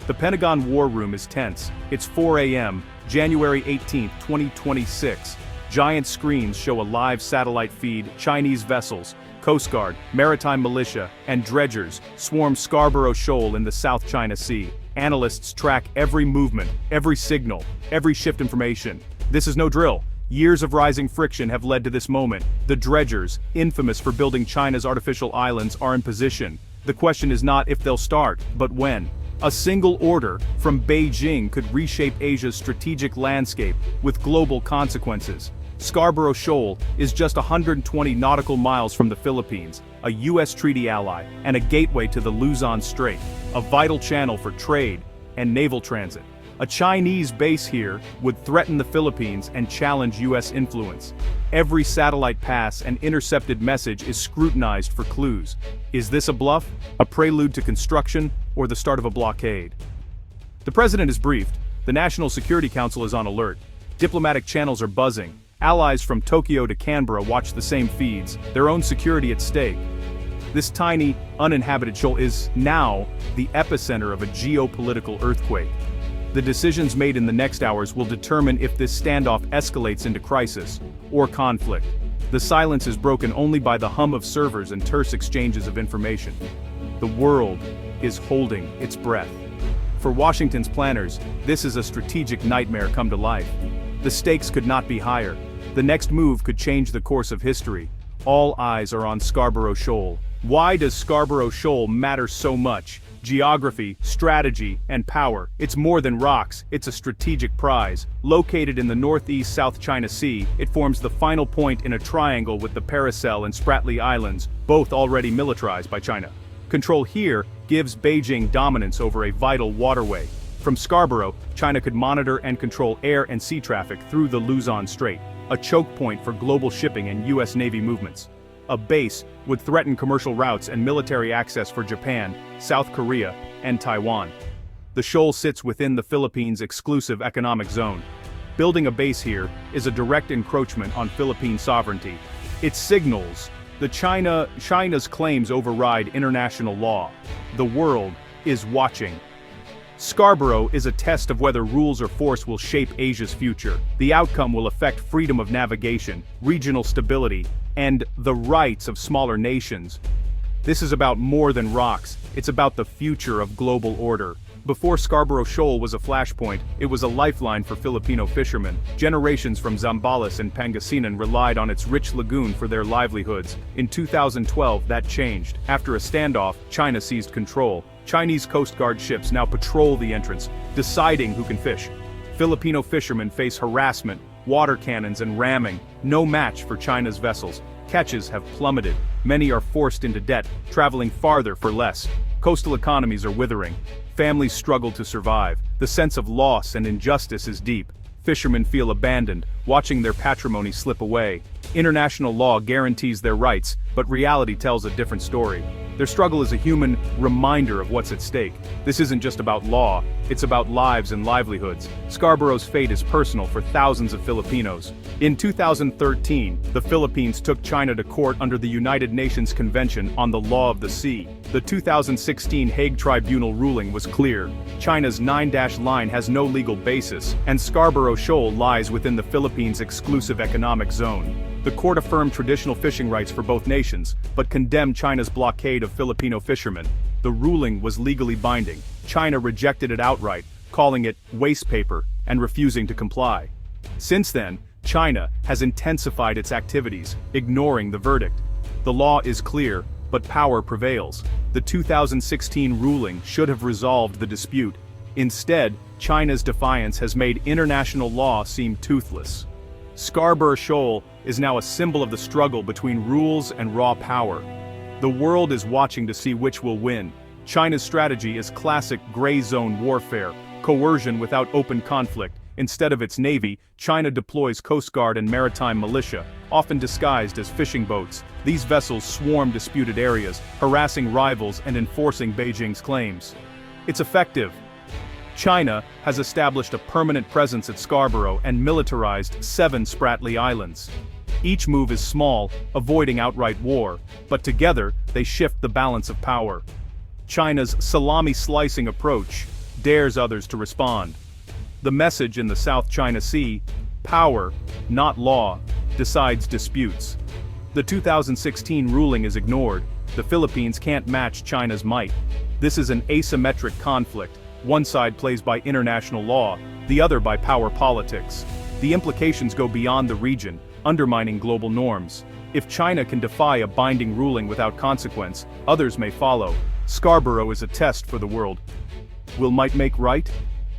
The Pentagon War Room is tense. It's 4 a.m., January 18, 2026. Giant screens show a live satellite feed. Chinese vessels, Coast Guard, maritime militia, and dredgers swarm Scarborough Shoal in the South China Sea. Analysts track every movement, every signal, every shift information. This is no drill. Years of rising friction have led to this moment. The dredgers, infamous for building China's artificial islands, are in position. The question is not if they'll start, but when. A single order from Beijing could reshape Asia's strategic landscape with global consequences. Scarborough Shoal is just 120 nautical miles from the Philippines, a U.S. treaty ally, and a gateway to the Luzon Strait, a vital channel for trade and naval transit. A Chinese base here would threaten the Philippines and challenge U.S. influence. Every satellite pass and intercepted message is scrutinized for clues. Is this a bluff, a prelude to construction, or the start of a blockade? The president is briefed. The National Security Council is on alert. Diplomatic channels are buzzing. Allies from Tokyo to Canberra watch the same feeds, their own security at stake. This tiny, uninhabited shoal is now the epicenter of a geopolitical earthquake. The decisions made in the next hours will determine if this standoff escalates into crisis or conflict. The silence is broken only by the hum of servers and terse exchanges of information. The world is holding its breath. For Washington's planners, this is a strategic nightmare come to life. The stakes could not be higher. The next move could change the course of history. All eyes are on Scarborough Shoal. Why does Scarborough Shoal matter so much? Geography, strategy, and power. It's more than rocks, it's a strategic prize. Located in the northeast South China Sea, it forms the final point in a triangle with the Paracel and Spratly Islands, both already militarized by China. Control here gives Beijing dominance over a vital waterway. From Scarborough, China could monitor and control air and sea traffic through the Luzon Strait, a choke point for global shipping and U.S. Navy movements. A base would threaten commercial routes and military access for Japan, South Korea, and Taiwan. The shoal sits within the Philippines' exclusive economic zone. Building a base here is a direct encroachment on Philippine sovereignty. It signals that China's claims override international law. The world is watching. Scarborough is a test of whether rules or force will shape Asia's future. The outcome will affect freedom of navigation, regional stability, and the rights of smaller nations. This is about more than rocks, it's about the future of global order. Before Scarborough Shoal was a flashpoint, it was a lifeline for Filipino fishermen. Generations from Zambales and Pangasinan relied on its rich lagoon for their livelihoods. In 2012, that changed. After a standoff, China seized control. Chinese Coast Guard ships now patrol the entrance, deciding who can fish. Filipino fishermen face harassment, water cannons and ramming, no match for China's vessels. Catches have plummeted. Many are forced into debt, traveling farther for less. Coastal economies are withering. Families struggle to survive. The sense of loss and injustice is deep. Fishermen feel abandoned, watching their patrimony slip away. International law guarantees their rights, but reality tells a different story. Their struggle is a human reminder of what's at stake. This isn't just about law, it's about lives and livelihoods. Scarborough's fate is personal for thousands of Filipinos. In 2013, the Philippines took China to court under the United Nations Convention on the Law of the Sea. The 2016 Hague Tribunal ruling was clear. China's 9-dash line has no legal basis, and Scarborough Shoal lies within the Philippines' exclusive economic zone. The court affirmed traditional fishing rights for both nations, but condemned China's blockade of Filipino fishermen. The ruling was legally binding. China rejected it outright, calling it waste paper and refusing to comply. Since then, China has intensified its activities, ignoring the verdict. The law is clear, but power prevails. The 2016 ruling should have resolved the dispute. Instead, China's defiance has made international law seem toothless. Scarborough Shoal is now a symbol of the struggle between rules and raw power. The world is watching to see which will win. China's strategy is classic gray zone warfare, coercion without open conflict. Instead of its navy, China deploys Coast Guard and maritime militia, often disguised as fishing boats. These vessels swarm disputed areas, harassing rivals and enforcing Beijing's claims. It's effective. China has established a permanent presence at Scarborough and militarized 7 Spratly Islands. Each move is small, avoiding outright war, but together they shift the balance of power. China's salami-slicing approach, dares others to respond. The message in the South China Sea: power, not law, decides disputes. The 2016 ruling is ignored. The Philippines can't match China's might. This is an asymmetric conflict. One side plays by international law, the other by power politics. The implications go beyond the region, undermining global norms. If China can defy a binding ruling without consequence, others may follow. Scarborough is a test for the world. Will might make right?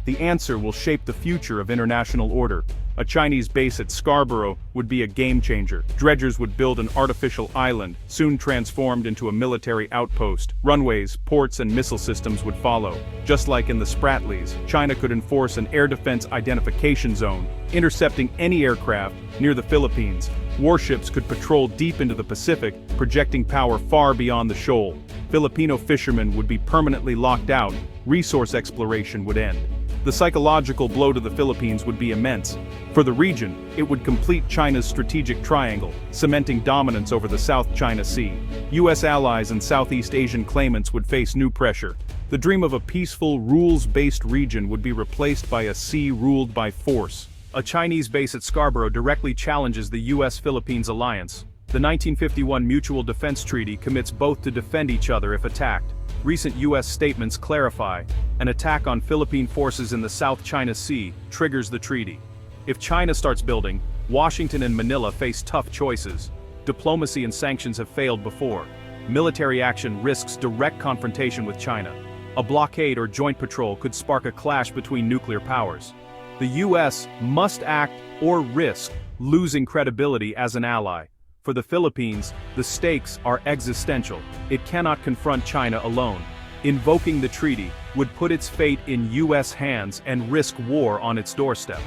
The answer will shape the future of international order. A Chinese base at Scarborough would be a game-changer. Dredgers would build an artificial island, soon transformed into a military outpost. Runways, ports, and missile systems would follow. Just like in the Spratlys, China could enforce an air defense identification zone, intercepting any aircraft near the Philippines. Warships could patrol deep into the Pacific, projecting power far beyond the shoal. Filipino fishermen would be permanently locked out. Resource exploration would end. The psychological blow to the Philippines would be immense. For the region, it would complete China's strategic triangle, cementing dominance over the South China Sea. US allies and Southeast Asian claimants would face new pressure. The dream of a peaceful, rules-based region would be replaced by a sea ruled by force. A Chinese base at Scarborough directly challenges the US-Philippines alliance. The 1951 Mutual Defense Treaty commits both to defend each other if attacked. Recent US statements clarify, an attack on Philippine forces in the South China Sea triggers the treaty. If China starts building, Washington and Manila face tough choices. Diplomacy and sanctions have failed before. Military action risks direct confrontation with China. A blockade or joint patrol could spark a clash between nuclear powers. The US must act or risk losing credibility as an ally. For the Philippines, the stakes are existential. It cannot confront China alone. Invoking the treaty would put its fate in US hands and risk war on its doorstep.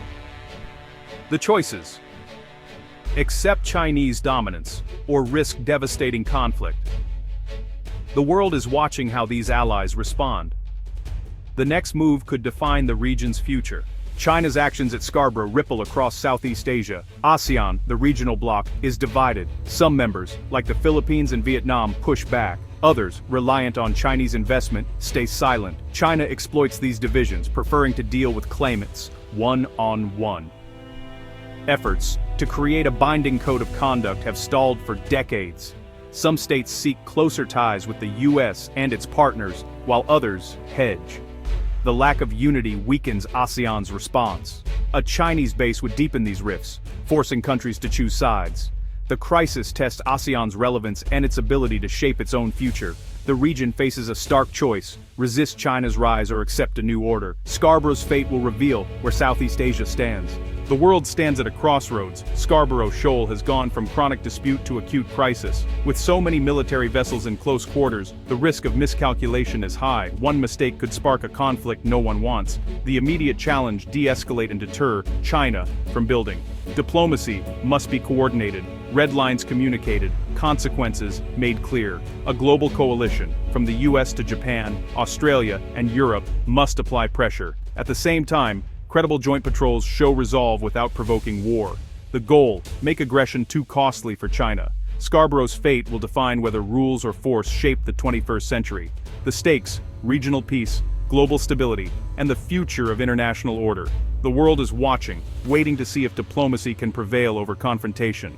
The choices: accept Chinese dominance, or risk devastating conflict. The world is watching how these allies respond. The next move could define the region's future. China's actions at Scarborough ripple across Southeast Asia. ASEAN, the regional bloc, is divided. Some members, like the Philippines and Vietnam, push back. Others, reliant on Chinese investment, stay silent. China exploits these divisions, preferring to deal with claimants, one-on-one. Efforts to create a binding code of conduct have stalled for decades. Some states seek closer ties with the US and its partners, while others hedge. The lack of unity weakens ASEAN's response. A Chinese base would deepen these rifts, forcing countries to choose sides. The crisis tests ASEAN's relevance and its ability to shape its own future. The region faces a stark choice: resist China's rise or accept a new order. Scarborough's fate will reveal where Southeast Asia stands. The world stands at a crossroads. Scarborough Shoal has gone from chronic dispute to acute crisis. With so many military vessels in close quarters, the risk of miscalculation is high. One mistake could spark a conflict no one wants. The immediate challenge: de-escalate and deter China from building. Diplomacy must be coordinated, red lines communicated, consequences made clear. A global coalition, from the US to Japan, Australia, and Europe, must apply pressure. At the same time, credible joint patrols show resolve without provoking war. The goal: make aggression too costly for China. Scarborough's fate will define whether rules or force shape the 21st century. The stakes: regional peace, global stability, and the future of international order. The world is watching, waiting to see if diplomacy can prevail over confrontation.